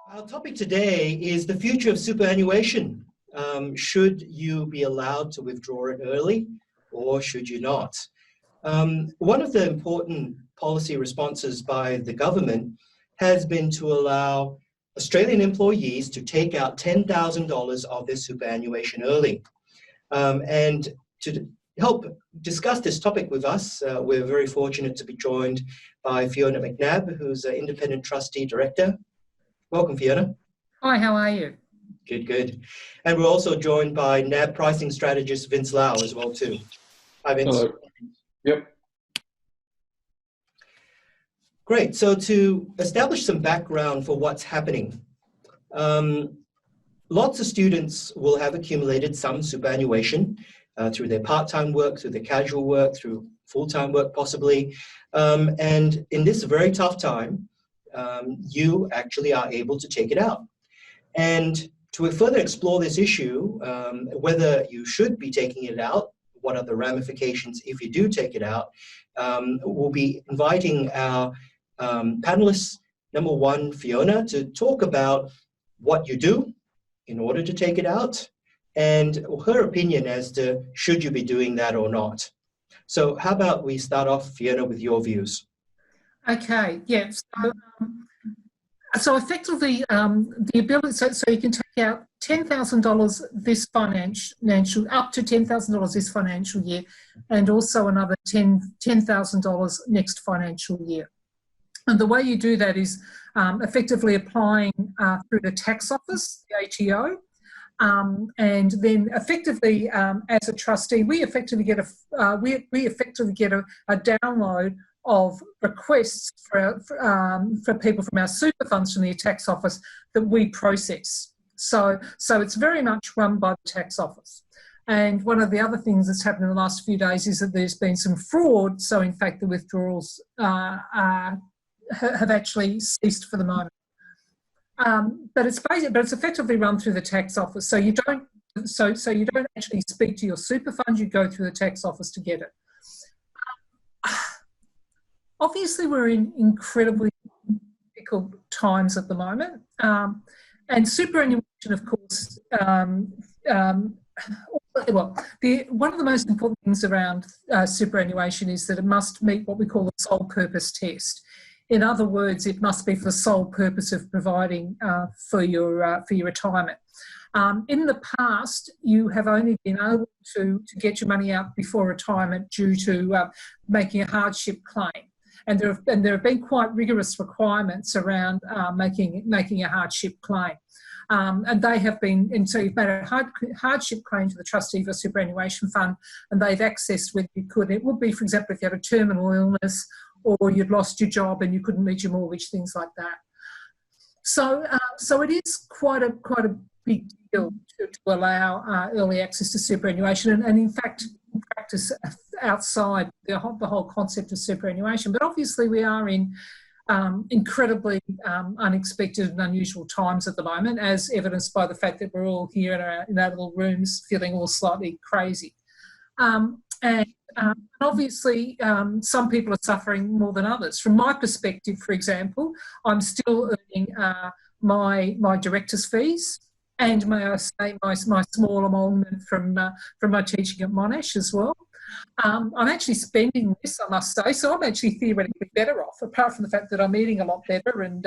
Our topic today is the future of superannuation. Should you be allowed to withdraw it early or should you not? One of the important policy responses by the government has been to allow Australian employees to take out $10,000 of their superannuation early. And to help discuss this topic with us, we're very fortunate to be joined by Fiona McNabb, who's an independent trustee director. Welcome, Fiona. Hi, how are you? Good, good. And we're also joined by NAB pricing strategist Vincent Lau as well too. Hi, Vince. Hello. Yep. Great. So to establish some background for what's happening, lots of students will have accumulated some superannuation through their part-time work, through their casual work, through full-time work possibly. And in this very tough time, you actually are able to take it out. And to further explore this issue, whether you should be taking it out, what are the ramifications if you do take it out, we'll be inviting our panelists, number one, Fiona, to talk about what you do in order to take it out and her opinion as to should you be doing that or not. So how about we start off, Fiona, with your views? Okay, yeah. So effectively, the ability, so you can take out $10,000 this financial, up to $10,000 this financial year, and also another $10,000 next financial year. And the way you do that is effectively applying through the tax office, the ATO, and then effectively as a trustee, we effectively get a download of requests for people from our super funds from the tax office that we process. So it's very much run by the tax office. And one of the other things that's happened in the last few days is that there's been some fraud. So in fact, the withdrawals have actually ceased for the moment. But it's effectively run through the tax office. So you don't actually speak to your super fund. You go through the tax office to get it. Obviously, we're in incredibly difficult times at the moment, and superannuation, of course. One of the most important things around superannuation is that it must meet what we call the sole purpose test. In other words, it must be for the sole purpose of providing for your retirement. In the past, you have only been able to get your money out before retirement due to making a hardship claim. And there have been quite rigorous requirements around making a hardship claim. And they have been, and so you've made a hardship claim to the trustee for a superannuation fund, and they've accessed whether you could. It would be, for example, if you had a terminal illness or you'd lost your job and you couldn't meet your mortgage, things like that. So it is quite a big deal to allow early access to superannuation, and in fact, in practice outside the whole concept of superannuation. But obviously we are in incredibly unexpected and unusual times at the moment, as evidenced by the fact that we're all here in our little rooms feeling all slightly crazy. And obviously some people are suffering more than others. From my perspective, for example, I'm still earning my director's fees, and may I say my small emolument from my teaching at Monash as well. I'm actually spending this, I must say, so I'm actually theoretically better off, apart from the fact that I'm eating a lot better, and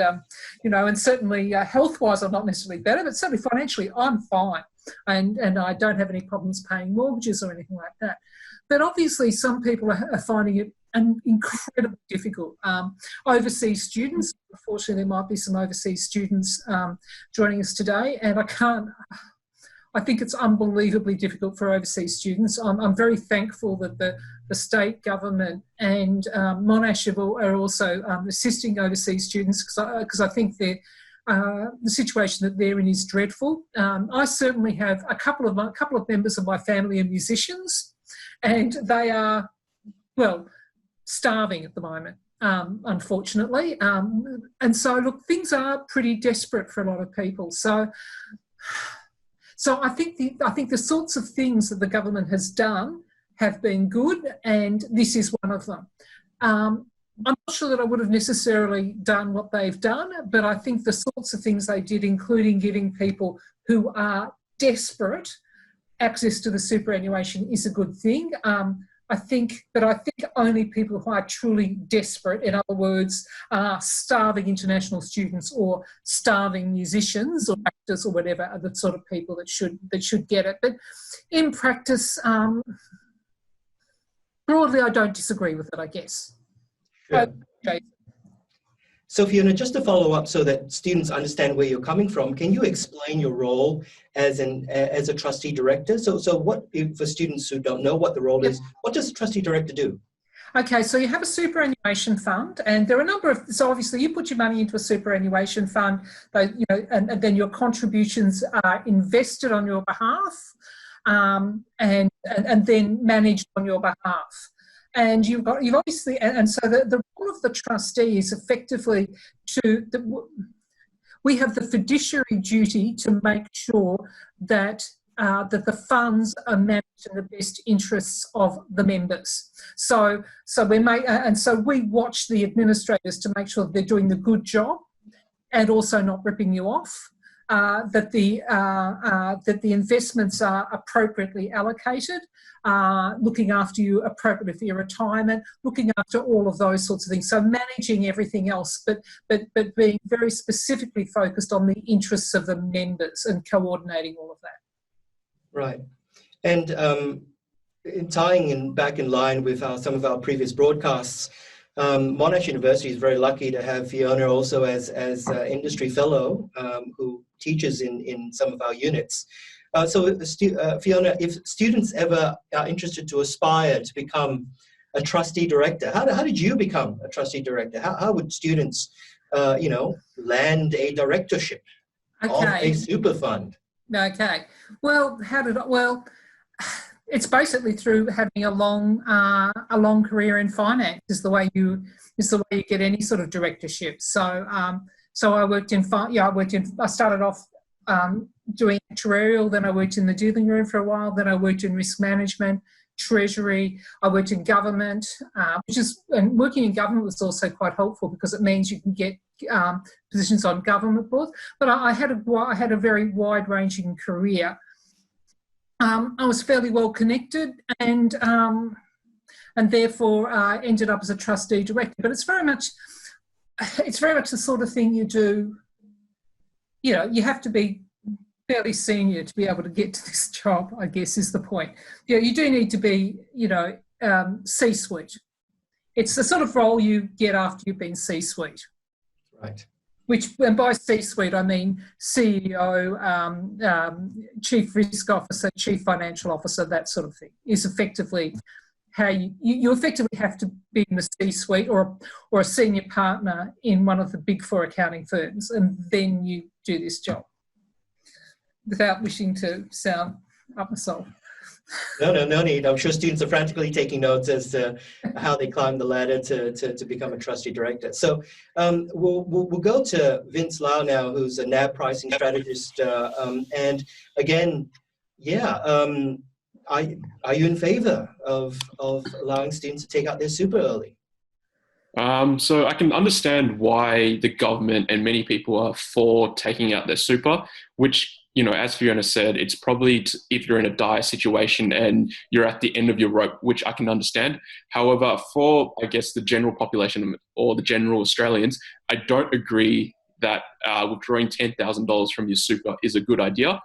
and certainly health-wise I'm not necessarily better, but certainly financially I'm fine, and I don't have any problems paying mortgages or anything like that. But obviously some people are finding it incredibly difficult. Overseas students, unfortunately there might be some overseas students joining us today, and I think it's unbelievably difficult for overseas students. I'm very thankful that the state government and Monash are also assisting overseas students, because I think the situation that they're in is dreadful. I certainly have a couple of members of my family are musicians, and they are, well, starving at the moment, unfortunately. And so, look, things are pretty desperate for a lot of people. So I think the sorts of things that the government has done have been good, and this is one of them. I'm not sure that I would have necessarily done what they've done, but I think the sorts of things they did, including giving people who are desperate access to the superannuation, is a good thing. I think only people who are truly desperate, in other words, starving international students or starving musicians or actors or whatever, are the sort of people that should get it. But in practice, broadly, I don't disagree with it, I guess. Sure. So Fiona, just to follow up so that students understand where you're coming from, can you explain your role as a trustee director? So what, for students who don't know what the role is, what does a trustee director do? Okay, so you have a superannuation fund, and there are a number of, so obviously you put your money into a superannuation fund, and then your contributions are invested on your behalf, and then managed on your behalf. And you've obviously, and so the role of the trustee is effectively we have the fiduciary duty to make sure that the funds are managed in the best interests of the members. So we watch the administrators to make sure that they're doing the good job and also not ripping you off. That the investments are appropriately allocated, looking after you appropriately for your retirement, looking after all of those sorts of things. So managing everything else, but being very specifically focused on the interests of the members and coordinating all of that. Right, and in tying back in line with some of our previous broadcasts. Monash University is very lucky to have Fiona also as industry fellow who teaches in some of our units. Fiona, if students ever are interested to aspire to become a trustee director, how did you become a trustee director? How would students, land a directorship of a super fund? Okay. Well, it's basically through having a long career in finance is the way you get any sort of directorship. So I started off doing actuarial, then I worked in the dealing room for a while, then I worked in risk management, treasury, I worked in government, and working in government was also quite helpful because it means you can get positions on government boards. But I had a very wide-ranging career. I was fairly well connected and therefore ended up as a trustee director. But it's very much the sort of thing you do. You have to be fairly senior to be able to get to this job, I guess, is the point. You do need to be, C-suite. It's the sort of role you get after you've been C-suite. Right. And by C-suite, I mean CEO, chief risk officer, chief financial officer, that sort of thing, is effectively how you effectively have to be in the C-suite or a senior partner in one of the big four accounting firms, and then you do this job, without wishing to sound up myself. No need. I'm sure students are frantically taking notes as to how they climb the ladder to become a trustee director. So we'll go to Vince Lau now, who's a NAB pricing strategist. And again, are you in favour of allowing students to take out their super early? So I can understand why the government and many people are for taking out their super, which, as Fiona said, it's probably if you're in a dire situation and you're at the end of your rope, which I can understand. However, for, I guess, the general population or the general Australians, I don't agree that withdrawing $10,000 from your super is a good idea.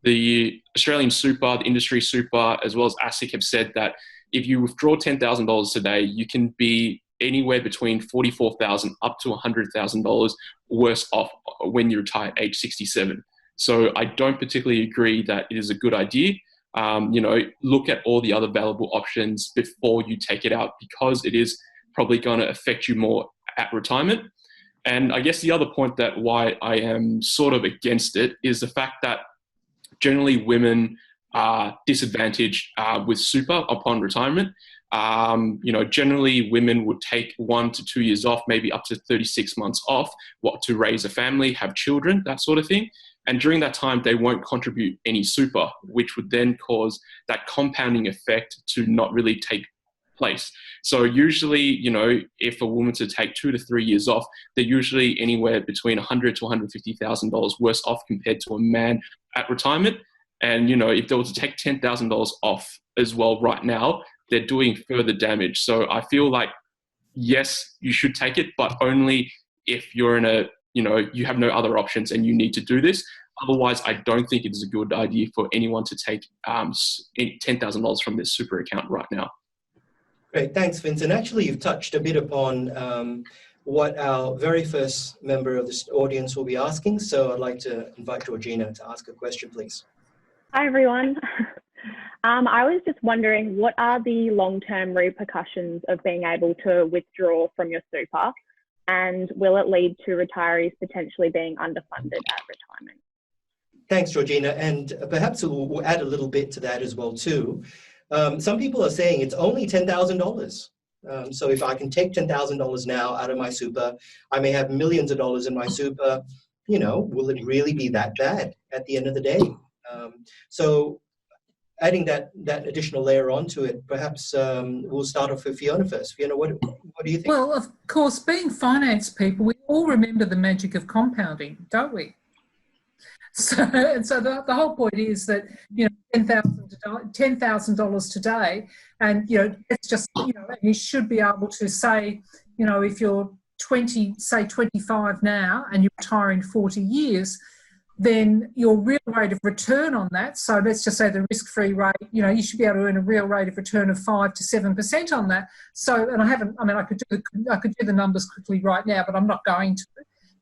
The Australian super, the industry super, as well as ASIC have said that if you withdraw $10,000 today, you can be anywhere between $44,000 up to $100,000 worse off when you retire at age 67. So I don't particularly agree that it is a good idea. Look at all the other available options before you take it out, because it is probably going to affect you more at retirement. And I guess the other point that why I am sort of against it is the fact that generally women are disadvantaged with super upon retirement. Generally women would take 1 to 2 years off, maybe up to 36 months off, to raise a family, have children, that sort of thing. And during that time, they won't contribute any super, which would then cause that compounding effect to not really take place. So usually, you know, if a woman to take 2 to 3 years off, they're usually anywhere between $100,000 to $150,000 worse off compared to a man at retirement. And, you know, if they were to take $10,000 off as well right now, they're doing further damage. So I feel like, yes, you should take it, but only if you're in a, you know, you have no other options and you need to do this. Otherwise, I don't think it is a good idea for anyone to take $10,000 from their super account right now. Great, thanks, Vincent. Actually, you've touched a bit upon what our very first member of this audience will be asking. So I'd like to invite Georgina to ask a question, please. Hi, everyone. I was just wondering, what are the long-term repercussions of being able to withdraw from your super? And will it lead to retirees potentially being underfunded at retirement? Thanks, Georgina. And perhaps we'll add a little bit to that as well, too. Some people are saying it's only $10,000. So if I can take $10,000 now out of my super, I may have millions of dollars in my super. You know, will it really be that bad at the end of the day? So adding that additional layer onto it, perhaps we'll start off with Fiona first. Fiona, what do you think? Well, of course, being finance people, we all remember the magic of compounding, don't we? So the whole point is that, you know, $10,000 today, and, you know, it's just, you know, you should be able to say, you know, if you're 25 now and you retire in 40 years, then your real rate of return on that, so let's just say the risk-free rate, you know, you should be able to earn a real rate of return of 5 to 7% on that. So, and I could do the numbers quickly right now, but I'm not going to.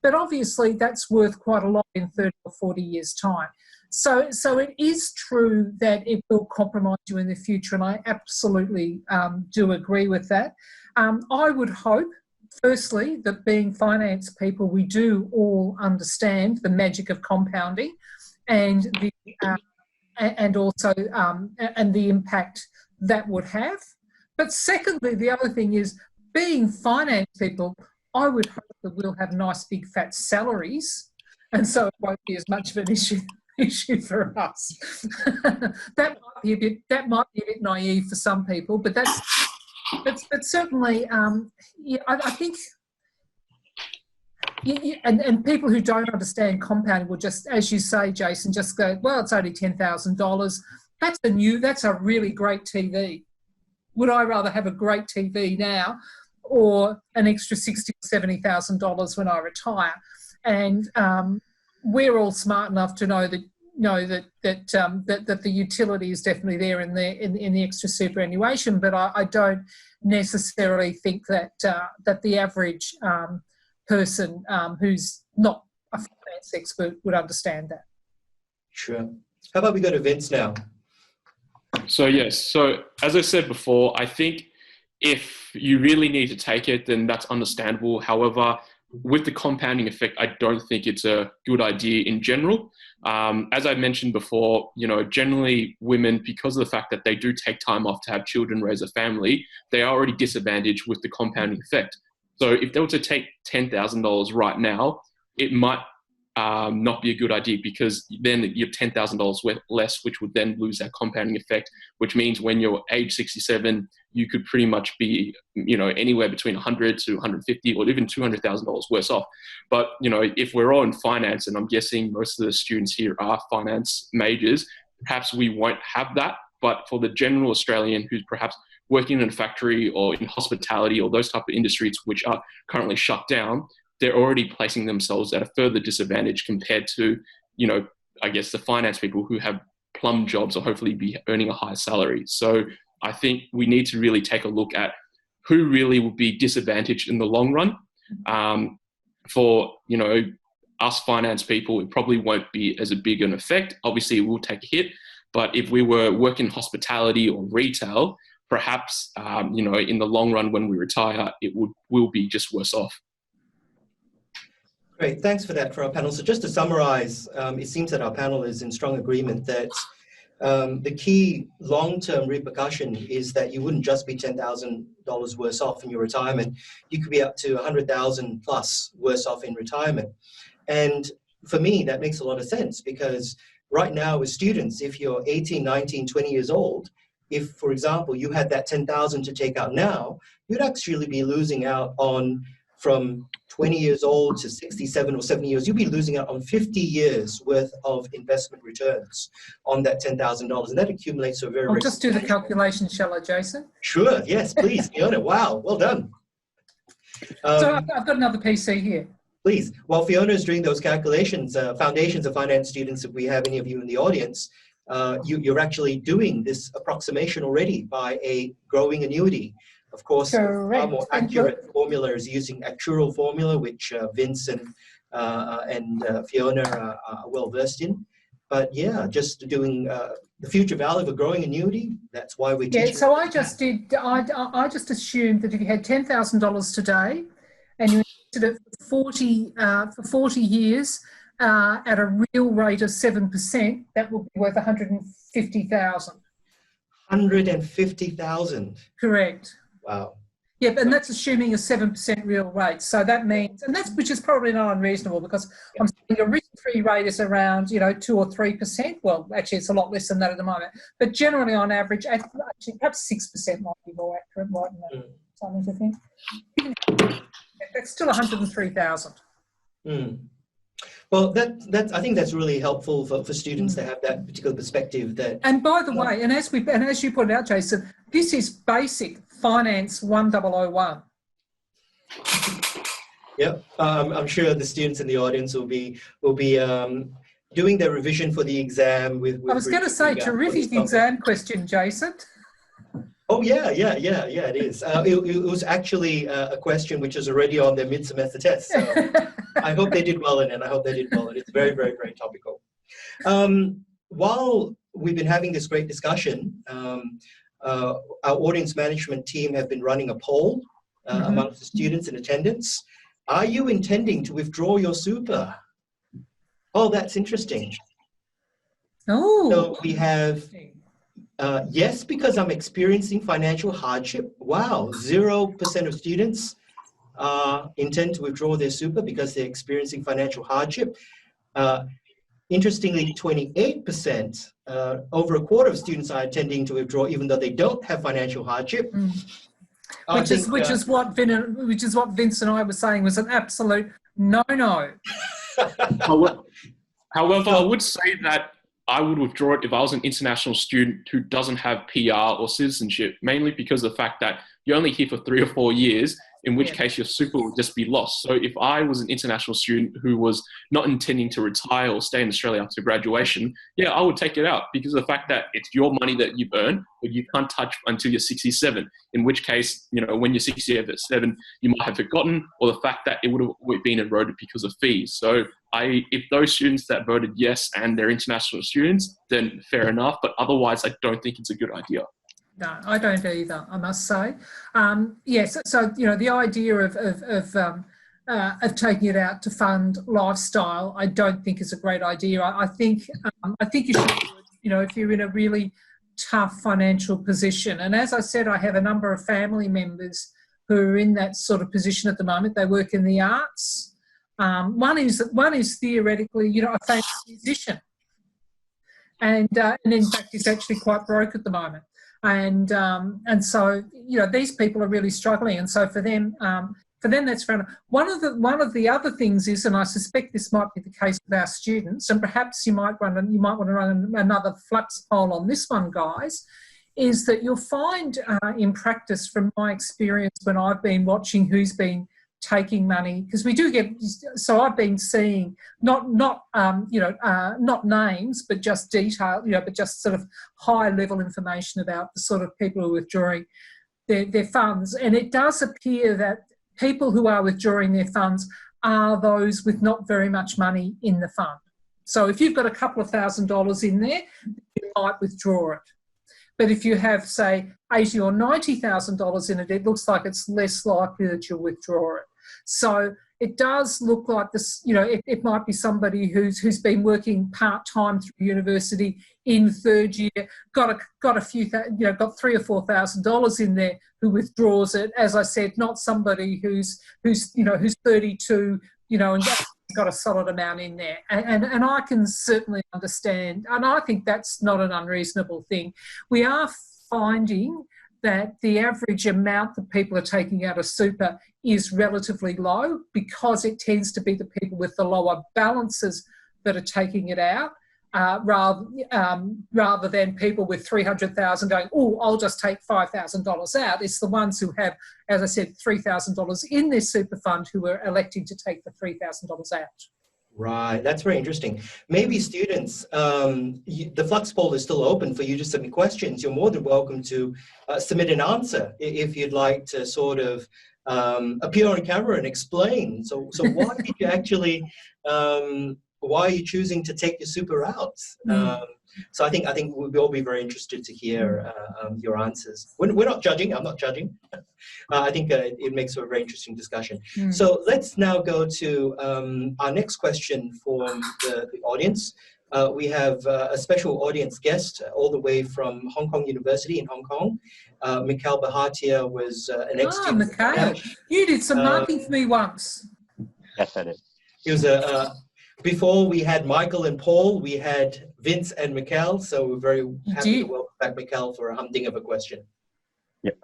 But obviously that's worth quite a lot in 30 or 40 years' time. So it is true that it will compromise you in the future, and I absolutely do agree with that. I would hope, firstly, that being finance people, we do all understand the magic of compounding and the impact that would have. But secondly, the other thing is, being finance people, I would hope that we'll have nice big fat salaries, and so it won't be as much of an issue for us. That might be a bit naive for some people, but but certainly, yeah, I think, and people who don't understand compounding will just, as you say, Jason, just go, well, it's only $10,000. That's a really great TV. Would I rather have a great TV now, or an extra $60,000 or $70,000 when I retire? And we're all smart enough to know that the utility is definitely there in the extra superannuation, but I don't necessarily think that the average person who's not a finance expert would understand that. Sure. How about we go to Vince now? So yes, so as I said before, I think if you really need to take it, then that's understandable. However, with the compounding effect, I don't think it's a good idea in general. As I mentioned before, you know, generally women, because of the fact that they do take time off to have children, raise a family, they are already disadvantaged with the compounding effect. So if they were to take $10,000 right now, it might not be a good idea, because then you have $10,000 less, which would then lose that compounding effect, which means when you're age 67, you could pretty much be, you know, anywhere between 100 to 150 or even $200,000 worse off. But, you know, if we're all in finance, and I'm guessing most of the students here are finance majors, perhaps we won't have that. But for the general Australian who's perhaps working in a factory or in hospitality or those type of industries which are currently shut down, they're already placing themselves at a further disadvantage compared to, you know, I guess the finance people who have plum jobs or hopefully be earning a higher salary. So I think we need to really take a look at who really will be disadvantaged in the long run. For, you know, us finance people, it probably won't be as a big an effect. Obviously, it will take a hit. But if we were working hospitality or retail, perhaps, you know, in the long run when we retire, it will be just worse off. Great, thanks for that for our panel. So just to summarize, it seems that our panel is in strong agreement that the key long-term repercussion is that you wouldn't just be $10,000 worse off in your retirement. You could be up to $100,000 plus worse off in retirement. And for me, that makes a lot of sense, because right now with students, if you're 18, 19, 20 years old, if, for example, you had that 10,000 to take out now, you'd actually be losing out on, from 20 years old to 67 or 70 years, you'd be losing out on 50 years worth of investment returns on that $10,000. And that accumulates to a very... I'll just do the calculation, shall I, Jason? Sure, yes, please, Fiona. Wow, well done. So I've got another PC here. Please, while Fiona is doing those calculations, Foundations of Finance students, if we have any of you in the audience, you're actually doing this approximation already by a growing annuity. Of course, Correct. a more accurate formula is using actuarial formula, which Vince and Fiona are well versed in. But yeah, just doing the future value of a growing annuity. That's why we're teaching. Yeah, so I just assumed that if you had $10,000 today and you invested it for 40 years at a real rate of 7%, that would be worth $150,000. 150,000. Correct. Wow. Yeah, and that's assuming a 7% real rate. So that means, and that's, which is probably not unreasonable, because I'm saying a risk-free rate is around, 2 or 3%. Well, actually, it's a lot less than that at the moment. But generally, on average, actually, perhaps 6% might be more accurate, mightn't it? Something to think. That's still 103,000. Well, I think that's really helpful for students to have that particular perspective. That. And by the way, and as you pointed out, Jason, this is basic Finance 1001. Yep, I'm sure the students in the audience will be doing their revision for the exam. I was going to say, terrific exam question, Jason. Oh yeah, it is. It was actually a question which is already on their mid-semester test. So I hope they did well in it. It's very, very, very topical. While we've been having this great discussion, our audience management team have been running a poll amongst the students in attendance. Are you intending to withdraw your super? Oh, that's interesting. Oh. So we have, yes, because I'm experiencing financial hardship. Wow, 0% of students intend to withdraw their super because they're experiencing financial hardship. Interestingly, 28%, over a quarter of students are intending to withdraw even though they don't have financial hardship. Which is what Vince and I were saying was an absolute no-no. However, I would say that I would withdraw it if I was an international student who doesn't have PR or citizenship, mainly because of the fact that you're only here for 3 or 4 years, in which case your super would just be lost. So if I was an international student who was not intending to retire or stay in Australia after graduation, yeah, I would take it out because of the fact that it's your money that you've earned, but you can't touch until you're 67, in which case, when you're 67, you might have forgotten, or the fact that it would have been eroded because of fees. So if those students that voted yes and they're international students, then fair enough. But otherwise, I don't think it's a good idea. No, I don't either, I must say. Yes, so the idea of taking it out to fund lifestyle, I don't think is a great idea. I think you should do it, if you're in a really tough financial position. And as I said, I have a number of family members who are in that sort of position at the moment. They work in the arts. One is theoretically, a famous musician, and in fact, he's actually quite broke at the moment. And so these people are really struggling, and so for them that's fair enough. One of the other things is, and I suspect this might be the case with our students, and perhaps you might want to run another flaps poll on this one, guys, is that you'll find in practice, from my experience when I've been watching who's been taking money, because we do get, so I've been seeing not names, but just detail, but just sort of high level information about the sort of people who are withdrawing their funds. And it does appear that people who are withdrawing their funds are those with not very much money in the fund. So if you've got a couple of $1,000s in there, you might withdraw it. But if you have, say, $80,000 or $90,000 in it, it looks like it's less likely that you'll withdraw it. So it does look like this, it might be somebody who's been working part-time through university in third year, got a few, got $3,000 or $4,000 in there, who withdraws it. As I said, not somebody who's 32, and got a solid amount in there. And I can certainly understand, and I think that's not an unreasonable thing. We are finding that the average amount that people are taking out of super is relatively low, because it tends to be the people with the lower balances that are taking it out, rather than people with 300,000 going, oh, I'll just take $5,000 out. It's the ones who have, as I said, $3,000 in their super fund who are electing to take the $3,000 out. Right, that's very interesting. Maybe students, the Flux poll is still open for you to submit questions. You're more than welcome to submit an answer if you'd like to sort of appear on camera and explain. So why did you actually, why are you choosing to take your super out? So I think we'll all be very interested to hear your answers. We're not judging. I'm not judging. I think it makes for a very interesting discussion. So let's now go to our next question from the audience. We have a special audience guest all the way from Hong Kong University in Hong Kong. McNabb Bhatia was an ex-student. McNabb, you did some marking for me once. Yes, I did. He was before we had Michael and Paul, we had Vince and McNabb, so we're very happy to welcome back McNabb for a humding of a question. Yep.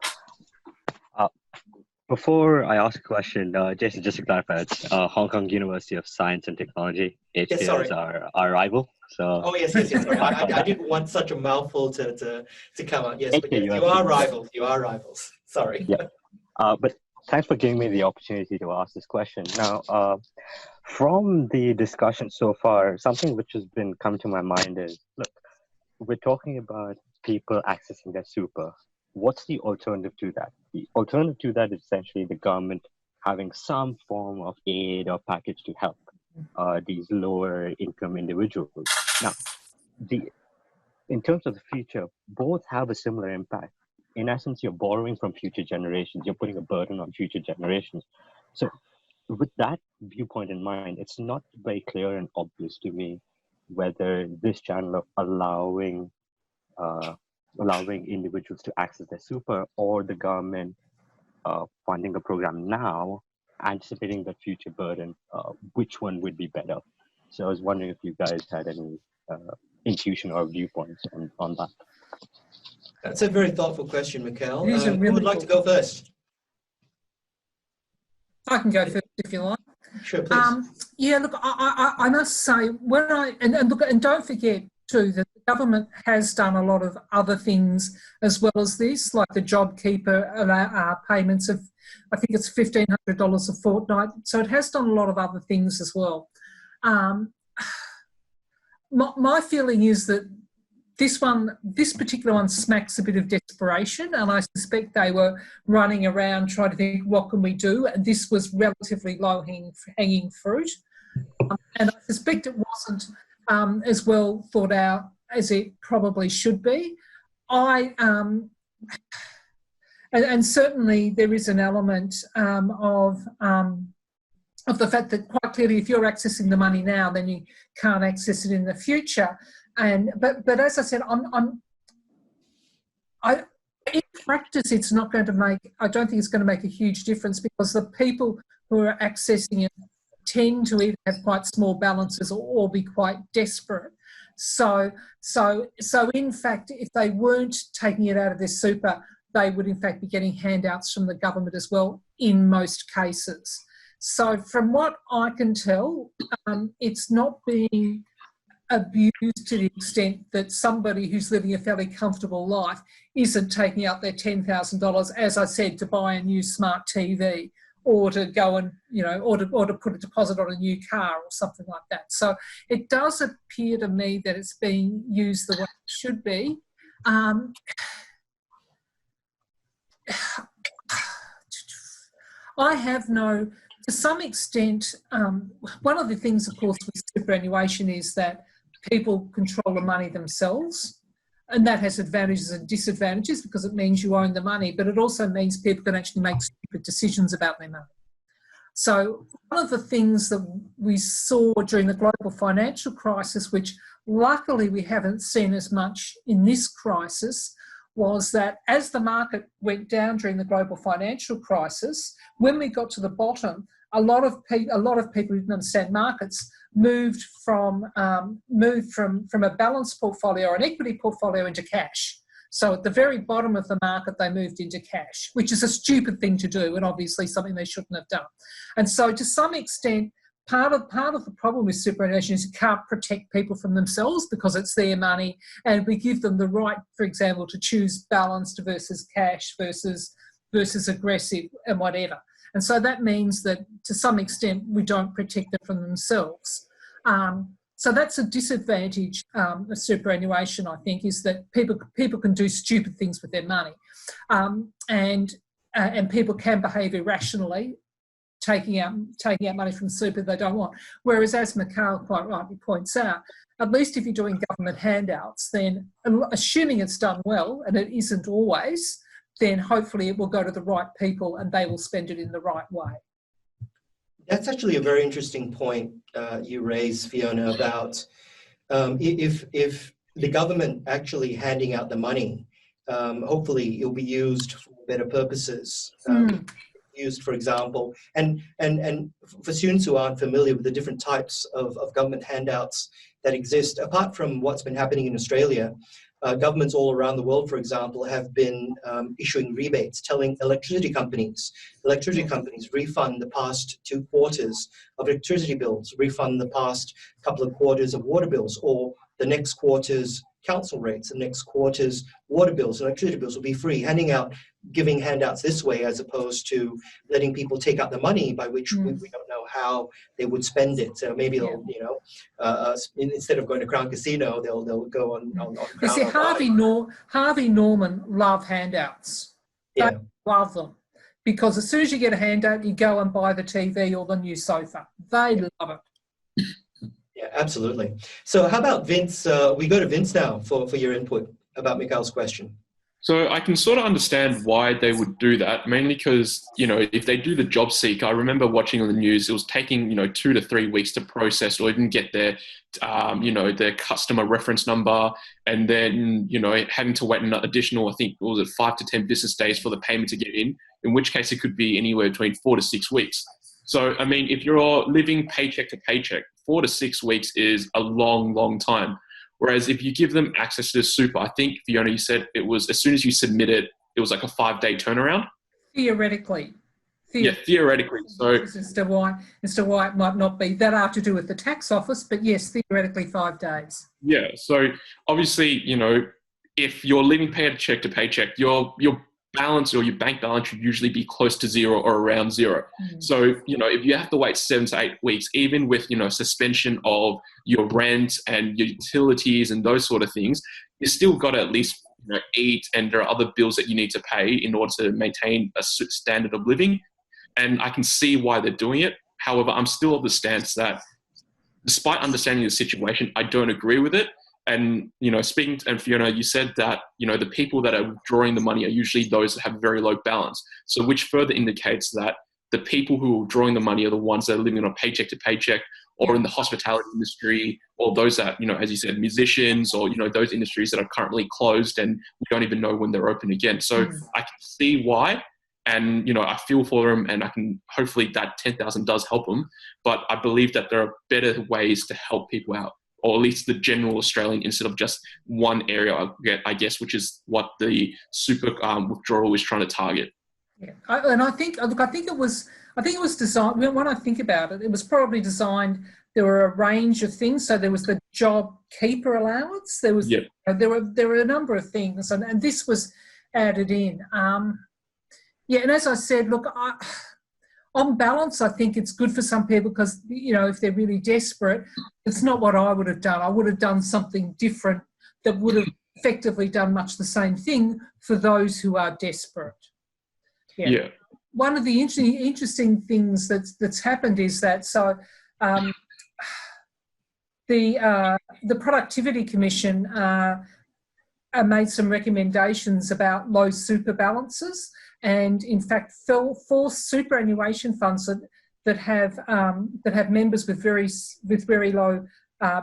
Before I ask a question, Jason, just to clarify, it's Hong Kong University of Science and Technology. HKO is our rival. So. Oh yes. Sorry. I didn't want such a mouthful to come out. Yes, but you are rivals. You are rivals. Sorry. Yeah. But thanks for giving me the opportunity to ask this question. Now, from the discussion so far, something which has been coming to my mind is, look, we're talking about people accessing their super. What's the alternative to that? The alternative to that is essentially the government having some form of aid or package to help these lower income individuals. Now, in terms of the future, both have a similar impact. In essence, you're borrowing from future generations. You're putting a burden on future generations. So with that viewpoint in mind, it's not very clear and obvious to me whether this channel of allowing individuals to access their super, or the government funding the program now, anticipating the future burden, which one would be better? So I was wondering if you guys had any intuition or viewpoints on that. That's a very thoughtful question, McNabb. Really who would like to go first? I can go first if you like. Sure, please. Yeah, look, I must say, and don't forget too that the government has done a lot of other things as well as this, like the JobKeeper payments of, I think it's $1,500 a fortnight. So it has done a lot of other things as well. My feeling is that this particular one smacks a bit of desperation, and I suspect they were running around trying to think, what can we do? And this was relatively low-hanging fruit. And I suspect it wasn't as well thought out as it probably should be. And certainly there is an element of the fact that quite clearly if you're accessing the money now, then you can't access it in the future. But as I said, in practice, it's not going to make, I don't think it's going to make a huge difference, because the people who are accessing it tend to either have quite small balances or be quite desperate. So in fact, if they weren't taking it out of their super, they would in fact be getting handouts from the government as well in most cases. So from what I can tell, it's not being abused to the extent that somebody who's living a fairly comfortable life isn't taking out their $10,000, as I said, to buy a new smart TV, or to go and, or to put a deposit on a new car or something like that. So it does appear to me that it's being used the way it should be. To some extent, one of the things, of course, with superannuation is that people control the money themselves, and that has advantages and disadvantages because it means you own the money, but it also means people can actually make stupid decisions about their money. So one of the things that we saw during the global financial crisis, which luckily we haven't seen as much in this crisis, was that as the market went down during the global financial crisis, when we got to the bottom, a lot of people who didn't understand markets moved from a balanced portfolio or an equity portfolio into cash. So at the very bottom of the market, they moved into cash, which is a stupid thing to do and obviously something they shouldn't have done. And so to some extent, part of the problem with superannuation is you can't protect people from themselves because it's their money, and we give them the right, for example, to choose balanced versus cash versus aggressive and whatever. And so that means that to some extent we don't protect them from themselves. So that's a disadvantage of superannuation, I think, is that people can do stupid things with their money, and people can behave irrationally, taking out money from super they don't want. Whereas, as McNabb quite rightly points out, at least if you're doing government handouts, then assuming it's done well, and it isn't always, then hopefully it will go to the right people and they will spend it in the right way. That's actually a very interesting point you raise, Fiona, about if the government actually handing out the money, hopefully it'll be used for better purposes. Used, for example, and for students who aren't familiar with the different types of government handouts that exist, apart from what's been happening in Australia, governments all around the world, for example, have been issuing rebates, telling electricity companies refund the past 2 quarters of electricity bills, refund the past couple of quarters of water bills, or the next quarter's council rates, the next quarter's water bills, electricity bills will be free, giving handouts this way, as opposed to letting people take out the money, by which we don't know how they would spend it. So maybe they'll, instead of going to Crown Casino, they'll go on Crown. You see, Harvey Norman love handouts. Yeah. They love them. Because as soon as you get a handout, you go and buy the TV or the new sofa. They love it. Yeah, absolutely. So how about Vince? We go to Vince now for your input about Mikhail's question. So I can sort of understand why they would do that, mainly because, if they do the job seeker, I remember watching on the news, it was taking, 2 to 3 weeks to process or even get their, their customer reference number, and then, having to wait an additional, I think, 5 to 10 business days for the payment to get in which case it could be anywhere between 4 to 6 weeks. So, I mean, if you're living paycheck to paycheck, 4 to 6 weeks is a long, long time. Whereas if you give them access to the super, I think, Fiona, you said it was as soon as you submit it, it was like a 5-day turnaround? Theoretically. Yeah, theoretically. So as to why it might not be. That have to do with the tax office, but yes, theoretically 5 days. Yeah, so obviously, if you're living paycheck to paycheck, your balance or your bank balance should usually be close to zero or around zero. So, if you have to wait 7 to 8 weeks, even with, suspension of your rent and your utilities and those sort of things, you still got to at least eat, and there are other bills that you need to pay in order to maintain a standard of living. And I can see why they're doing it. However, I'm still of the stance that despite understanding the situation, I don't agree with it. And, speaking to, and Fiona, you said that, the people that are withdrawing the money are usually those that have very low balance. So which further indicates that the people who are drawing the money are the ones that are living on a paycheck to paycheck, or in the hospitality industry, or those that, as you said, musicians, or, those industries that are currently closed and we don't even know when they're open again. So I can see why. And, I feel for them, and I can, hopefully that 10,000 does help them. But I believe that there are better ways to help people out, or at least the general Australian, instead of just one area, I guess, which is what the super withdrawal is trying to target. Yeah, I think it was designed. When I think about it, it was probably designed. There were a range of things. So there was the job keeper allowance. There was there were a number of things, and this was added in. And as I said, look, on balance, I think it's good for some people because, if they're really desperate, it's not what I would have done. I would have done something different that would have effectively done much the same thing for those who are desperate. Yeah. One of the interesting things that's happened is that the Productivity Commission made some recommendations about low super balances, and in fact forced superannuation funds that have members with very low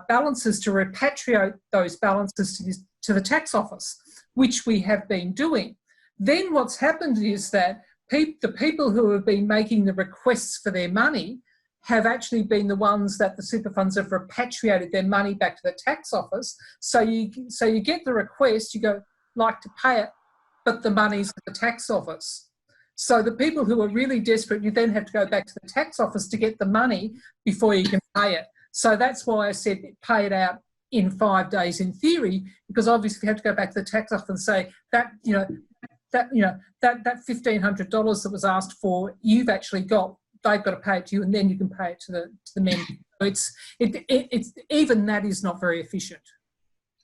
balances to repatriate those balances to the tax office, which we have been doing. Then what's happened is that the people who have been making the requests for their money have actually been the ones that the super funds have repatriated their money back to the tax office. So you get the request, you go, like to pay it, but the money's at the tax office. So the people who are really desperate, you then have to go back to the tax office to get the money before you can pay it. So that's why I said pay it out in 5 days in theory, because obviously you have to go back to the tax office and say that that $1,500 that was asked for, you've actually got, they've got to pay it to you, and then you can pay it to the member. So it's even that is not very efficient.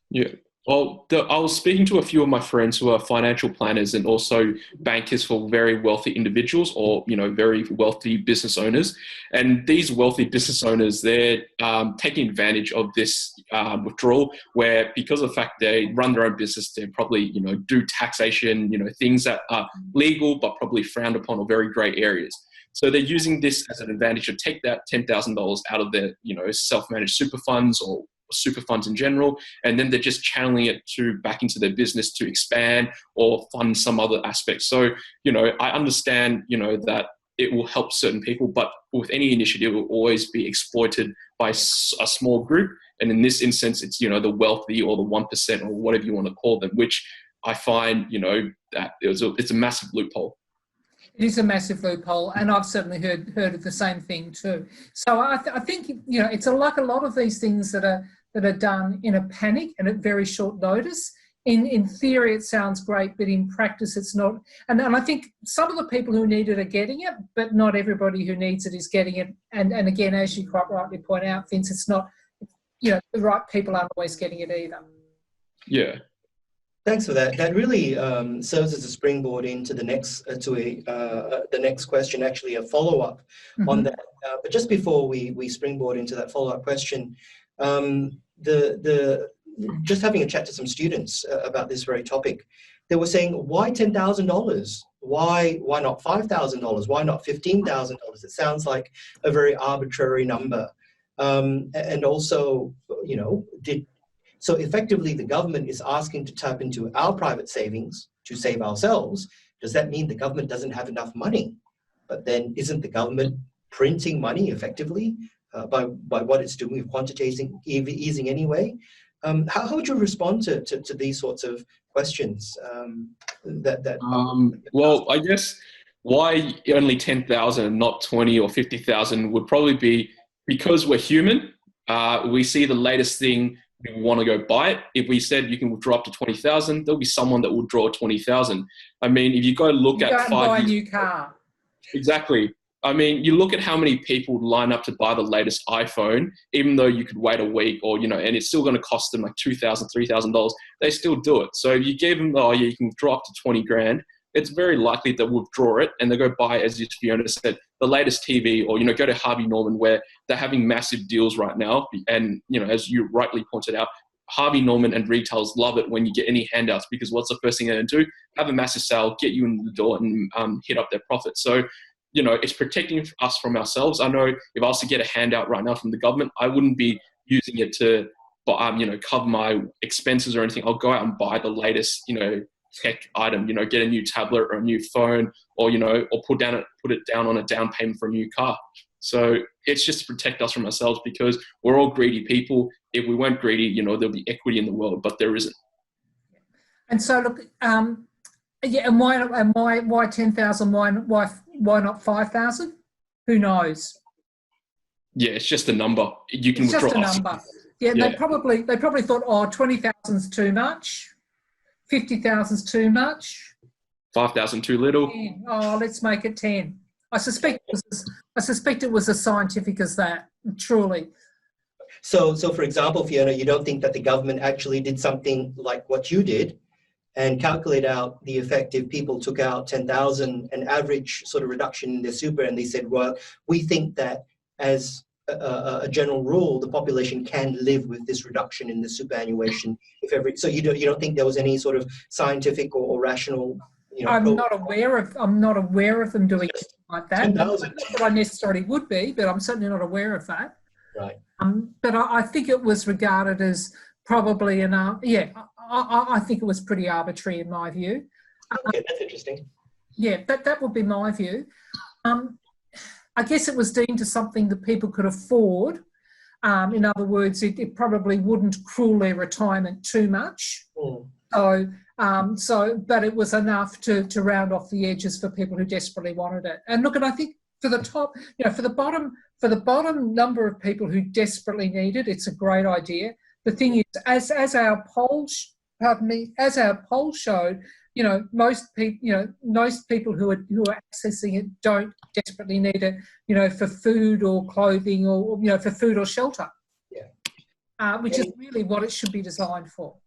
Yeah. Well, I was speaking to a few of my friends who are financial planners and also bankers for very wealthy individuals or, very wealthy business owners. And these wealthy business owners, they're taking advantage of this withdrawal where, because of the fact they run their own business, they probably, do taxation, things that are legal but probably frowned upon or very grey areas. So they're using this as an advantage to take that $10,000 out of their, self-managed super funds or super funds in general, and then they're just channeling it back into their business to expand or fund some other aspects. So, I understand, that it will help certain people, but with any initiative, it will always be exploited by a small group. And in this instance, it's, the wealthy or the 1% or whatever you want to call them, which I find, that it's a massive loophole. It is a massive loophole, and I've certainly heard of the same thing too. So I think it's like a lot of these things that are done in a panic and at very short notice. In theory, it sounds great, but in practice, it's not. And I think some of the people who need it are getting it, but not everybody who needs it is getting it. And again, as you quite rightly point out, Vince, it's not. The right people aren't always getting it either. Yeah. Thanks for that. That really serves as a springboard into the next the next question, actually a follow-up on that. But just before we springboard into that follow-up question, just having a chat to some students about this very topic, they were saying, why $10,000? Why not $5,000? Why not $15,000? It sounds like a very arbitrary number. And also, so effectively, the government is asking to tap into our private savings to save ourselves. Does that mean the government doesn't have enough money? But then isn't the government printing money effectively by what it's doing with quantitative easing anyway? How would you respond to these sorts of questions? Well, I guess why only 10,000 and not 20 or 50,000 would probably be because we're human. We see the latest thing, we want to go buy it. If we said you can withdraw up to 20,000, there'll be someone that will draw 20,000. I mean, if you go look at 5 years, buy a new car. Exactly. I mean, you look at how many people line up to buy the latest iPhone, even though you could wait a week or, and it's still going to cost them like $2,000, $3,000. They still do it. So if you gave them, you can withdraw up to 20 grand, it's very likely they'll withdraw it and they'll go buy, as Fiona said, the latest TV or, go to Harvey Norman where they're having massive deals right now. And, as you rightly pointed out, Harvey Norman and retailers love it when you get any handouts because what's the first thing they're going to do? Have a massive sale, get you in the door and hit up their profit. So, it's protecting us from ourselves. I know if I was to get a handout right now from the government, I wouldn't be using it to, cover my expenses or anything. I'll go out and buy the latest, tech item, get a new tablet or a new phone or, or put it down on a down payment for a new car. So it's just to protect us from ourselves because we're all greedy people. If we weren't greedy, there'll be equity in the world, but there isn't. And so look, and why 10,000? Why not 5,000? Who knows? Yeah, it's just a number. You can withdraw. Just a number. Yeah, yeah. They probably thought, 20,000's too much. 50,000's too much. 5,000 too little. 10. Let's make it 10. I suspect it was as scientific as that. Truly. So for example, Fiona, you don't think that the government actually did something like what you did and calculate out the effect if people took out 10,000, an average sort of reduction in their super, and they said, well, we think that as a general rule, the population can live with this reduction in the superannuation. So you don't think there was any sort of scientific or rational? I'm not aware of them doing it like that. Not that I necessarily would be, but I'm certainly not aware of that. Right. But I think it was regarded as probably I think it was pretty arbitrary in my view. Okay, that's interesting. Yeah, that would be my view. I guess it was deemed as something that people could afford. In other words, it probably wouldn't cruel their retirement too much. Mm. So But it was enough to round off the edges for people who desperately wanted it. And look, and I think for the top, for the bottom number of people who desperately need it, it's a great idea. The thing is, as our poll showed, most people who are accessing it don't desperately need it, for food or clothing or for food or shelter. Yeah. Which is really what it should be designed for.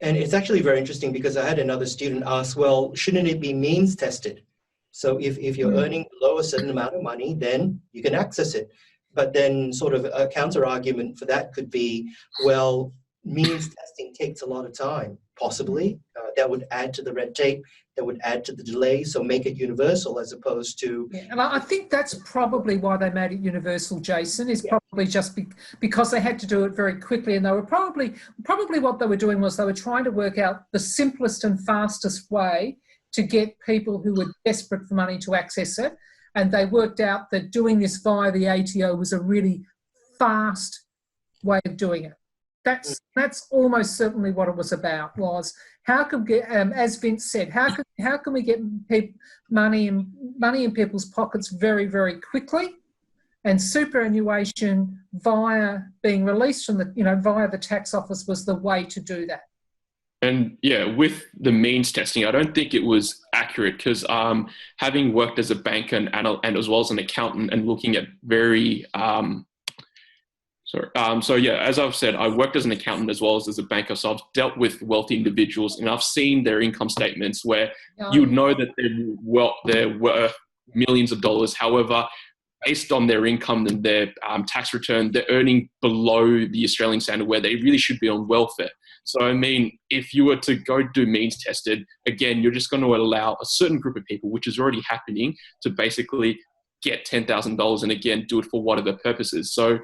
And it's actually very interesting because I had another student ask, well, shouldn't it be means tested? So if you're earning below a certain amount of money, then you can access it. But then sort of a counter argument for that could be, well, means testing takes a lot of time, possibly. That would add to the red tape, that would add to the delay, so make it universal as opposed to... Yeah, and I think that's probably why they made it universal, Jason, is probably just because they had to do it very quickly, and they were probably what they were doing was they were trying to work out the simplest and fastest way to get people who were desperate for money to access it, and they worked out that doing this via the ATO was a really fast way of doing it. That's almost certainly what it was about, was how can we get, as Vince said, how can we get money in people's pockets very, very quickly, and superannuation via being released from via the tax office was the way to do that. And yeah, with the means testing, I don't think it was accurate because having worked as a banker and as well as an accountant and looking at very so yeah, as I've said, I worked as an accountant as well as a banker, so I've dealt with wealthy individuals and I've seen their income statements where you would know that they're worth millions of dollars. However, based on their income and their tax return, they're earning below the Australian standard where they really should be on welfare. So, I mean, if you were to go do means tested, again, you're just going to allow a certain group of people, which is already happening, to basically get $10,000 and again, do it for whatever purposes. So,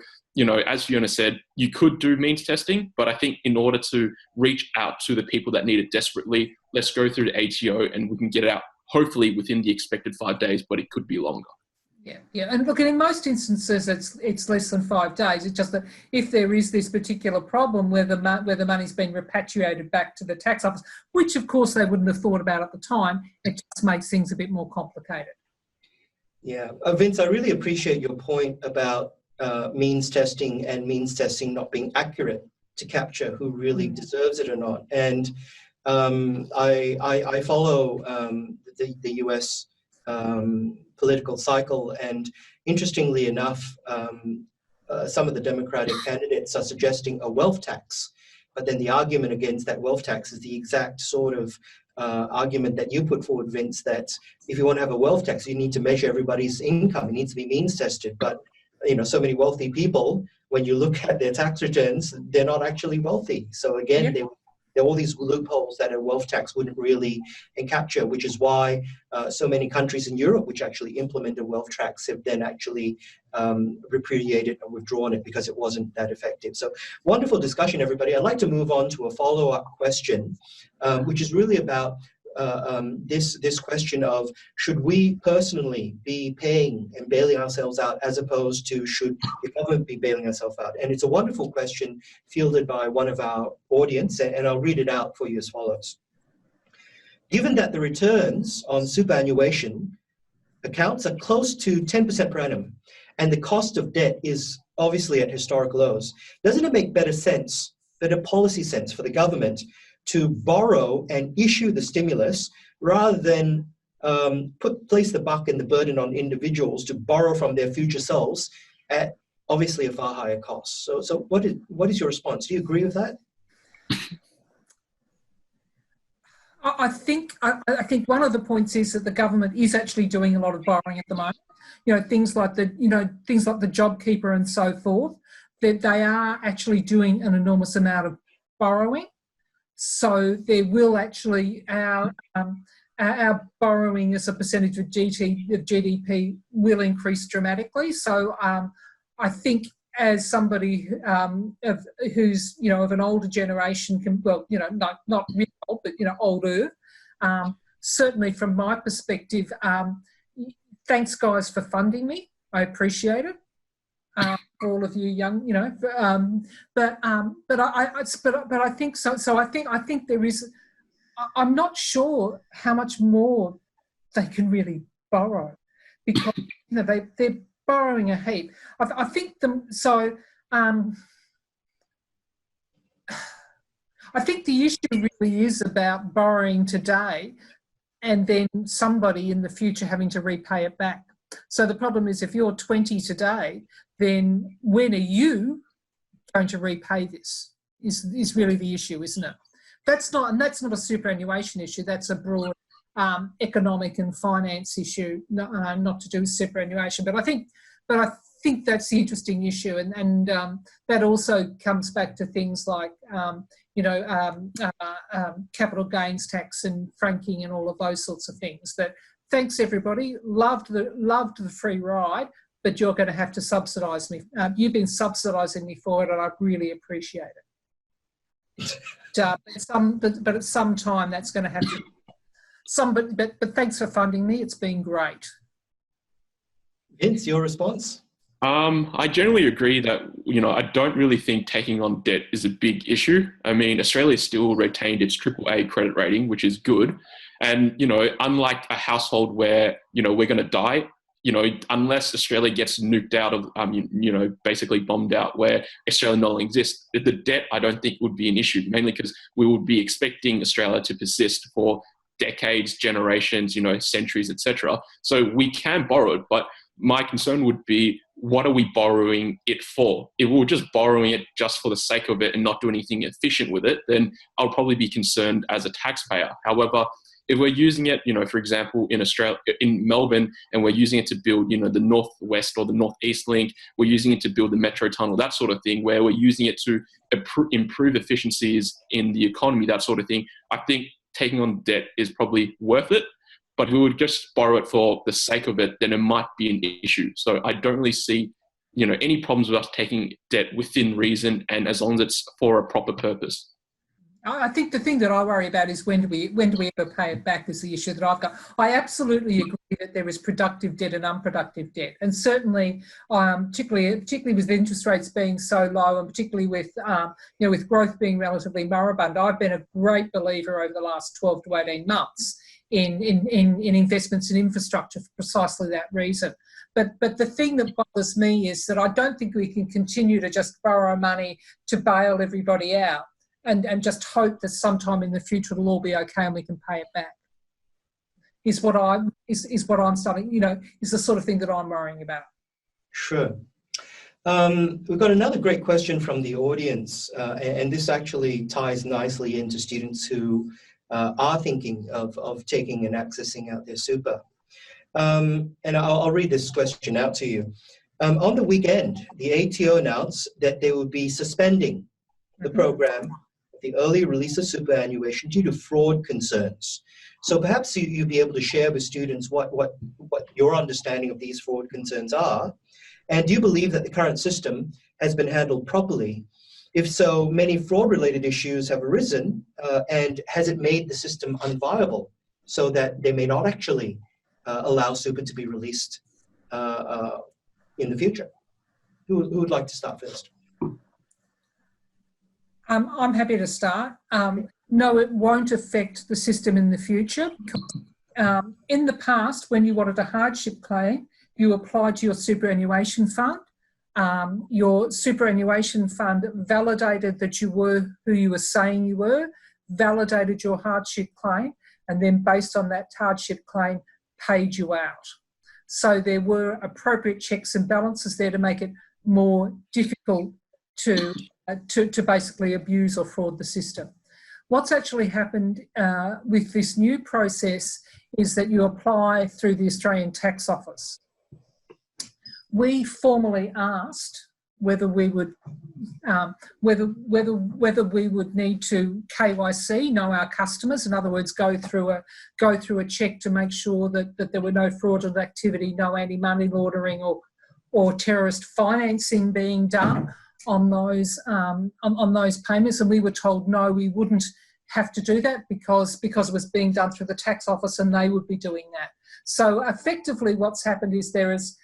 as Fiona said, you could do means testing, but I think in order to reach out to the people that need it desperately, let's go through the ATO and we can get it out hopefully within the expected 5 days, but it could be longer. Yeah, and look, in most instances, it's less than 5 days. It's just that if there is this particular problem where the money's been repatriated back to the tax office, which of course they wouldn't have thought about at the time, it just makes things a bit more complicated. Yeah, Vince, I really appreciate your point about means testing and means testing not being accurate to capture who really deserves it or not. And I follow the US political cycle, and interestingly enough, some of the Democratic candidates are suggesting a wealth tax, but then the argument against that wealth tax is the exact sort of argument that you put forward, Vince, that if you want to have a wealth tax, you need to measure everybody's income. It needs to be means tested. But so many wealthy people, when you look at their tax returns, they're not actually wealthy. So again, there are all these loopholes that a wealth tax wouldn't really capture, which is why so many countries in Europe which actually implemented wealth tax have then actually repudiated and withdrawn it because it wasn't that effective. So wonderful discussion, everybody. I'd like to move on to a follow-up question, which is really about this question of, should we personally be paying and bailing ourselves out as opposed to should the government be bailing ourselves out? And it's a wonderful question fielded by one of our audience, and I'll read it out for you as follows. Given that the returns on superannuation accounts are close to 10% per annum, and the cost of debt is obviously at historic lows, doesn't it make better policy sense for the government to borrow and issue the stimulus rather than place the buck and the burden on individuals to borrow from their future selves at obviously a far higher cost? So what is your response? Do you agree with that? I think one of the points is that the government is actually doing a lot of borrowing at the moment. Things like the JobKeeper and so forth, that they are actually doing an enormous amount of borrowing. So there will actually, our borrowing as a percentage of GDP will increase dramatically. So I think as somebody who's, of an older generation, not really old, but, older, certainly from my perspective, thanks guys for funding me. I appreciate it. For all of you young, but I think so. So I think there is. I'm not sure how much more they can really borrow, because they're borrowing a heap. I think I think the issue really is about borrowing today and then somebody in the future having to repay it back. So the problem is, if you're 20 today, then when are you going to repay this is really the issue, isn't it? That's not a superannuation issue. That's a broad economic and finance issue, not to do with superannuation. But I think that's the interesting issue, and that also comes back to things like capital gains tax and franking and all of those sorts of things. That, thanks everybody, loved the free ride, but you're going to have to subsidise me. You've been subsidising me for it, and I really appreciate it. But at some time that's going to have to. But thanks for funding me. It's been great. Vince, your response? I generally agree that, I don't really think taking on debt is a big issue. I mean, Australia still retained its AAA credit rating, which is good. And, unlike a household where, we're going to die, unless Australia gets nuked out of, basically bombed out where Australia no longer exists, the debt I don't think would be an issue, mainly because we would be expecting Australia to persist for decades, generations, centuries, etc. So we can borrow it, but my concern would be, what are we borrowing it for? If we're just borrowing it just for the sake of it and not do anything efficient with it, then I'll probably be concerned as a taxpayer. However, if we're using it, for example, in Australia, in Melbourne, and we're using it to build, the Northwest or the Northeast link, we're using it to build the Metro Tunnel, that sort of thing, where we're using it to improve efficiencies in the economy, that sort of thing, I think taking on debt is probably worth it. But if we would just borrow it for the sake of it, then it might be an issue. So I don't really see, any problems with us taking debt within reason, and as long as it's for a proper purpose. I think the thing that I worry about is when do we ever pay it back is the issue that I've got. I absolutely agree that there is productive debt and unproductive debt, and certainly, particularly with interest rates being so low, and particularly with with growth being relatively moribund, I've been a great believer over the last 12 to 18 months in investments in infrastructure for precisely that reason. But the thing that bothers me is that I don't think we can continue to just borrow money to bail everybody out and just hope that sometime in the future it'll all be okay and we can pay it back. Is what I'm starting, is the sort of thing that I'm worrying about. Sure. We've got another great question from the audience, and this actually ties nicely into students who are thinking of taking and accessing out their super. And I'll read this question out to you. On the weekend, the ATO announced that they would be suspending the program, the early release of superannuation, due to fraud concerns. So perhaps you'd be able to share with students what your understanding of these fraud concerns are. And do you believe that the current system has been handled properly? If so, many fraud-related issues have arisen, and has it made the system unviable so that they may not actually allow super to be released in the future? Who would like to start first? I'm happy to start. No, it won't affect the system in the future. In the past, when you wanted a hardship claim, you applied to your superannuation fund. Your superannuation fund validated that you were who you were saying you were, validated your hardship claim, and then based on that hardship claim, paid you out. So there were appropriate checks and balances there to make it more difficult to basically abuse or fraud the system. What's actually happened with this new process is that you apply through the Australian Tax Office. We formally asked whether we would whether we would need to KYC, know our customers. In other words, go through a check to make sure that there were no fraudulent activity, no anti-money laundering or terrorist financing being done on those payments. And we were told no, we wouldn't have to do that because it was being done through the tax office and they would be doing that. So effectively, what's happened is there is.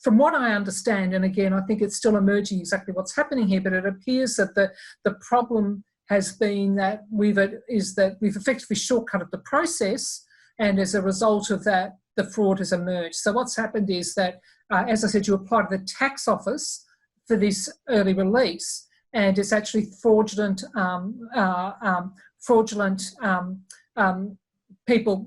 From what I understand, and again, I think it's still emerging exactly what's happening here, but it appears that the problem has been that we've effectively shortcutted the process, and as a result of that, the fraud has emerged. So what's happened is that, as I said, you apply to the tax office for this early release, and it's actually fraudulent people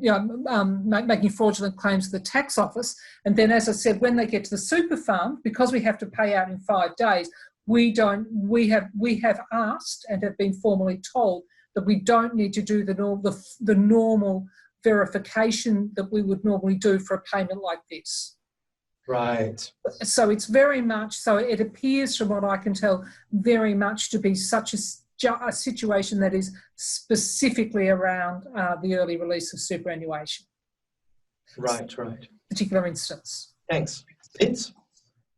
making fraudulent claims to the tax office. And then, as I said, when they get to the super fund, because we have to pay out in 5 days, we have asked and have been formally told that we don't need to do the normal verification that we would normally do for a payment like this. Right. So it's very much, so it appears from what I can tell, very much to be such a situation that is specifically around the early release of superannuation. Right. Particular instance. Thanks. Vince?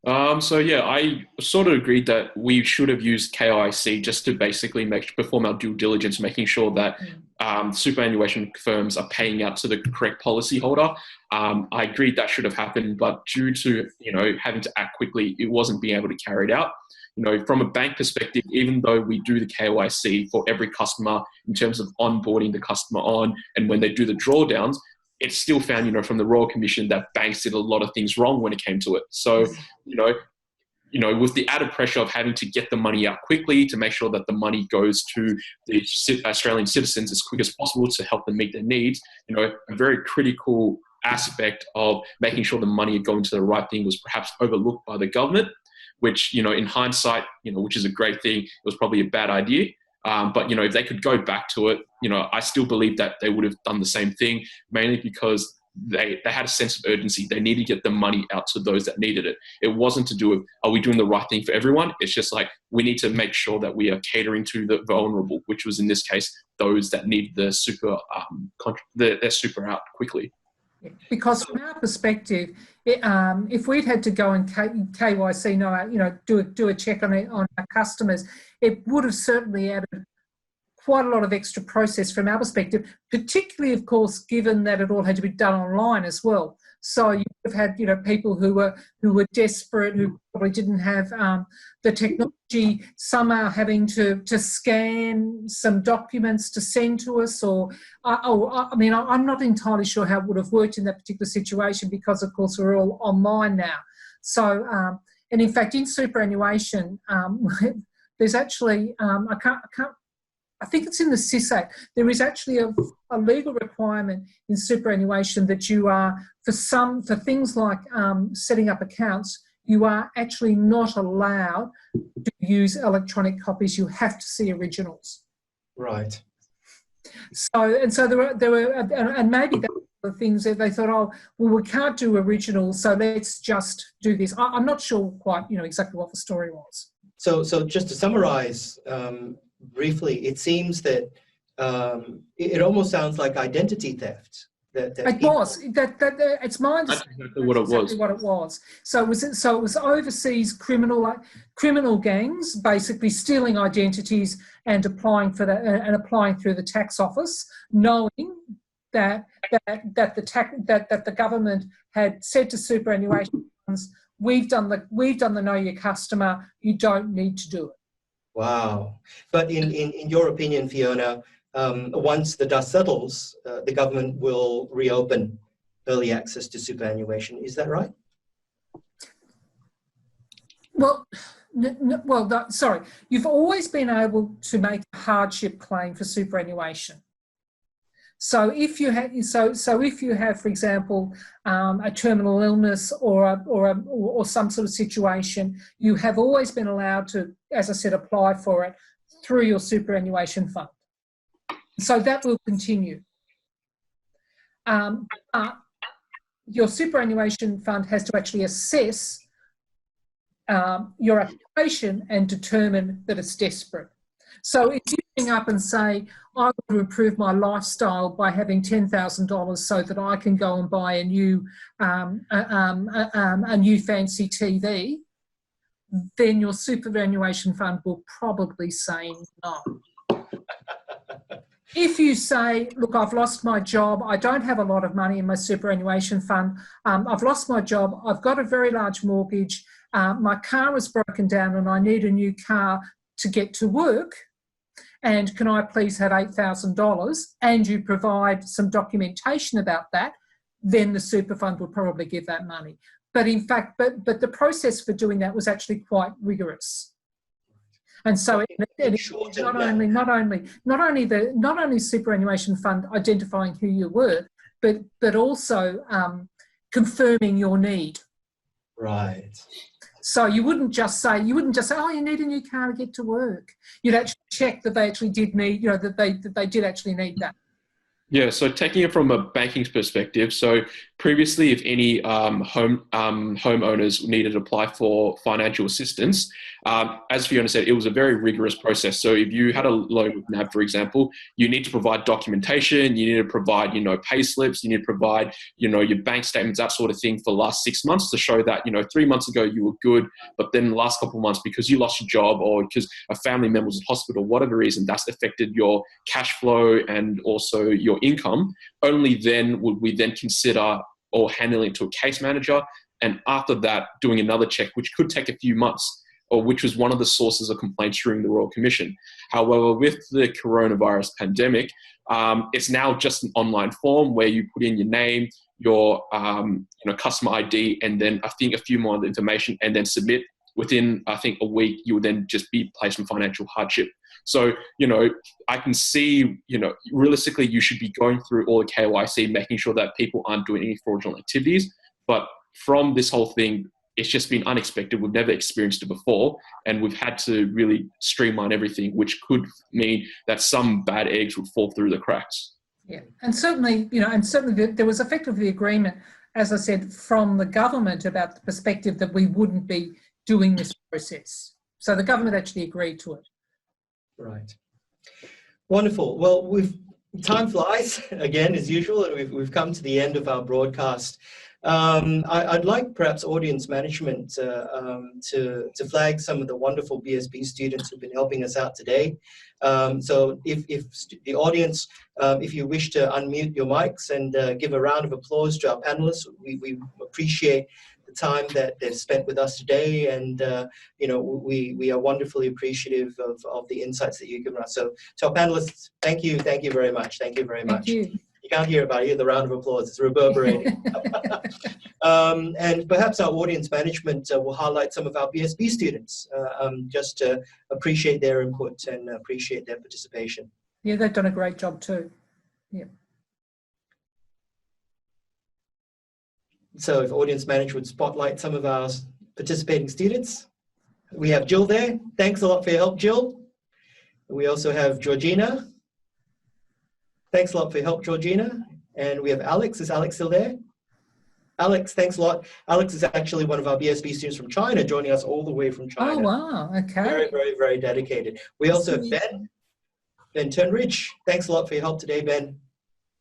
So yeah, I sort of agreed that we should have used KIC just to basically perform our due diligence, making sure that superannuation firms are paying out to the correct policyholder. I agreed that should have happened, but due to having to act quickly, it wasn't being able to carry it out. From a bank perspective, even though we do the KYC for every customer in terms of onboarding the customer on, and when they do the drawdowns, it's still found, from the Royal Commission that banks did a lot of things wrong when it came to it. So, with the added pressure of having to get the money out quickly to make sure that the money goes to the Australian citizens as quick as possible to help them meet their needs, a very critical aspect of making sure the money going to the right thing was perhaps overlooked by the government, which, in hindsight, which is a great thing, it was probably a bad idea. But, if they could go back to it, I still believe that they would have done the same thing, mainly because they had a sense of urgency. They needed to get the money out to those that needed it. It wasn't to do with, are we doing the right thing for everyone? It's just like, we need to make sure that we are catering to the vulnerable, which was in this case, those that need the super, their super out quickly. Because from our perspective, if we'd had to go and KYC, do a check on our customers, it would have certainly added quite a lot of extra process from our perspective, particularly, of course, given that it all had to be done online as well. So you would have had, people who were desperate, who probably didn't have the technology. Some are having to scan some documents to send to us, I'm not entirely sure how it would have worked in that particular situation because, of course, we're all online now. So, and in fact, in superannuation, there's actually I think it's in the SIS Act, there is actually a legal requirement in superannuation that you are, for things like setting up accounts, you are actually not allowed to use electronic copies. You have to see originals. Right. So there were, and maybe that were the things that they thought, we can't do originals, so let's just do this. I'm not sure quite, exactly what the story was. So just to summarise briefly, it seems that it almost sounds like identity theft. It's my understanding. That's exactly what it was. What it was. So it was overseas criminal gangs basically stealing identities and applying for that and applying through the tax office, knowing that the government had said to superannuation funds, we've done the know your customer, you don't need to do it. Wow. But in your opinion, Fiona, once the dust settles, the government will reopen early access to superannuation. Is that right? Well, sorry. You've always been able to make a hardship claim for superannuation. So if you have, for example, a terminal illness or some sort of situation, you have always been allowed to, as I said, apply for it through your superannuation fund. So that will continue. But your superannuation fund has to actually assess your application and determine that it's desperate. So if you ring up and say, I want to improve my lifestyle by having $10,000 so that I can go and buy a new fancy TV, then your superannuation fund will probably say no. If you say, look, I've lost my job, I don't have a lot of money in my superannuation fund, I've lost my job, I've got a very large mortgage, my car is broken down and I need a new car to get to work, and can I please have $8,000, and you provide some documentation about that, then the super fund would probably give that money. But in fact, but the process for doing that was actually quite rigorous. And so not only the superannuation fund identifying who you were, but also confirming your need. Right. So you wouldn't just say, oh, you need a new car to get to work. You'd actually check that they actually did need, that they did actually need that. Yeah, so taking it from a banking perspective, so previously if any homeowners needed to apply for financial assistance, as Fiona said, it was a very rigorous process. So if you had a loan with McNabb, for example, you need to provide documentation, you need to provide, pay slips, you need to provide, your bank statements, that sort of thing for the last 6 months to show that, 3 months ago you were good, but then the last couple of months, because you lost your job or because a family member was in hospital, whatever reason, that's affected your cash flow and also your income. Only then would we then consider or handling it to a case manager, and after that doing another check, which could take a few months, or which was one of the sources of complaints during the Royal Commission. However, with the coronavirus pandemic, it's now just an online form where you put in your name, your customer ID, and then I think a few more information, and then submit. Within, I think, a week, you would then just be placed in financial hardship. So, I can see, realistically, you should be going through all the KYC, making sure that people aren't doing any fraudulent activities. But from this whole thing, it's just been unexpected. We've never experienced it before. And we've had to really streamline everything, which could mean that some bad eggs would fall through the cracks. Yeah, and certainly, there was effectively agreement, as I said, from the government about the perspective that we wouldn't be doing this process. So the government actually agreed to it. Right. Wonderful. Well, time flies again as usual, and we've come to the end of our broadcast. I'd like perhaps audience management to flag some of the wonderful BSB students who've been helping us out today. So if the audience, if you wish to unmute your mics and give a round of applause to our panelists, we appreciate the time that they've spent with us today, and we are wonderfully appreciative of the insights that you've given us. So to our panelists, thank you very much. Thank you very much. Thank you. You can't hear about it, the round of applause, it's reverberating. And perhaps our audience management will highlight some of our BSB students, just to appreciate their input and appreciate their participation. Yeah, they've done a great job too. Yeah. So if audience management would spotlight some of our participating students. We have Jill there. Thanks a lot for your help, Jill. We also have Georgina. Thanks a lot for your help, Georgina. And we have Alex. Is Alex still there? Alex, thanks a lot. Alex is actually one of our BSB students from China, joining us all the way from China. Oh, wow. Okay. Very, very, very dedicated. We also have Ben Turnridge. Thanks a lot for your help today, Ben.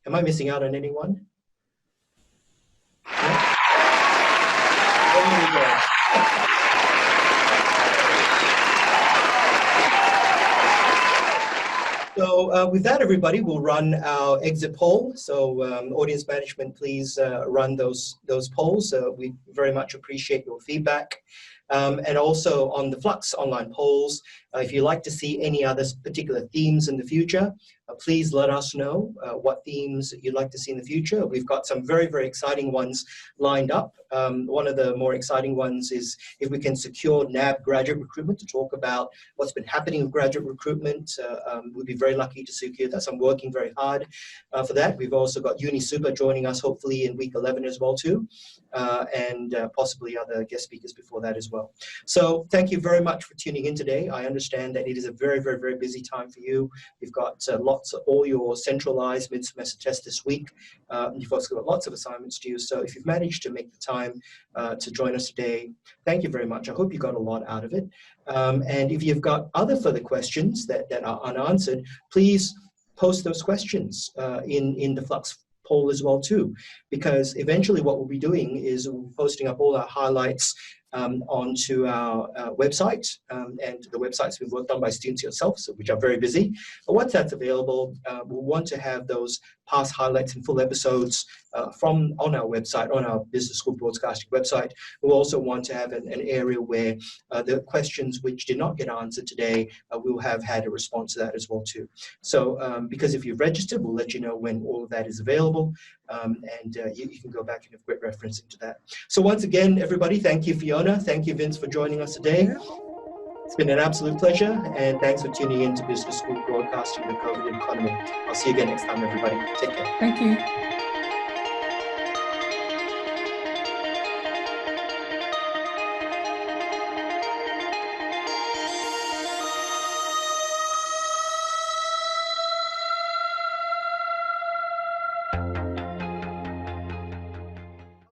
Am I missing out on anyone? Yeah. There we go. So with that, everybody, we'll run our exit poll. So audience management, please run those polls. We very much appreciate your feedback. And also on the Flux online polls, if you'd like to see any other particular themes in the future, please let us know what themes you'd like to see in the future. We've got some very, very exciting ones lined up. One of the more exciting ones is if we can secure NAB graduate recruitment to talk about what's been happening with graduate recruitment. We'd be very lucky to secure that. So I'm working very hard for that. We've also got Uni Super joining us hopefully in week 11 as well too, and possibly other guest speakers before that as well. So thank you very much for tuning in today. I understand that it is a very, very, very busy time for you. You've got all your centralized mid-semester tests this week. You've also got lots of assignments due. So if you've managed to make the time to join us today, thank you very much. I hope you got a lot out of it. And if you've got other further questions that are unanswered, please post those questions in the Flux poll as well too, because eventually what we'll be doing is we'll be posting up all our highlights onto our website, and the website's been worked on by students yourself, so which are very busy. But once that's available, we'll want to have those past highlights and full episodes from on our website, on our Business School Broadcasting website. We'll also want to have an area where the questions which did not get answered today, we'll have had a response to that as well too. So because if you've registered, we'll let you know when all of that is available, and you can go back and have quick reference into that. So once again, everybody, thank you, Fiona. Thank you, Vince, for joining us today. It's been an absolute pleasure, and thanks for tuning in to Business School Broadcasting, the COVID Economy. I'll see you again next time, everybody. Take care. Thank you.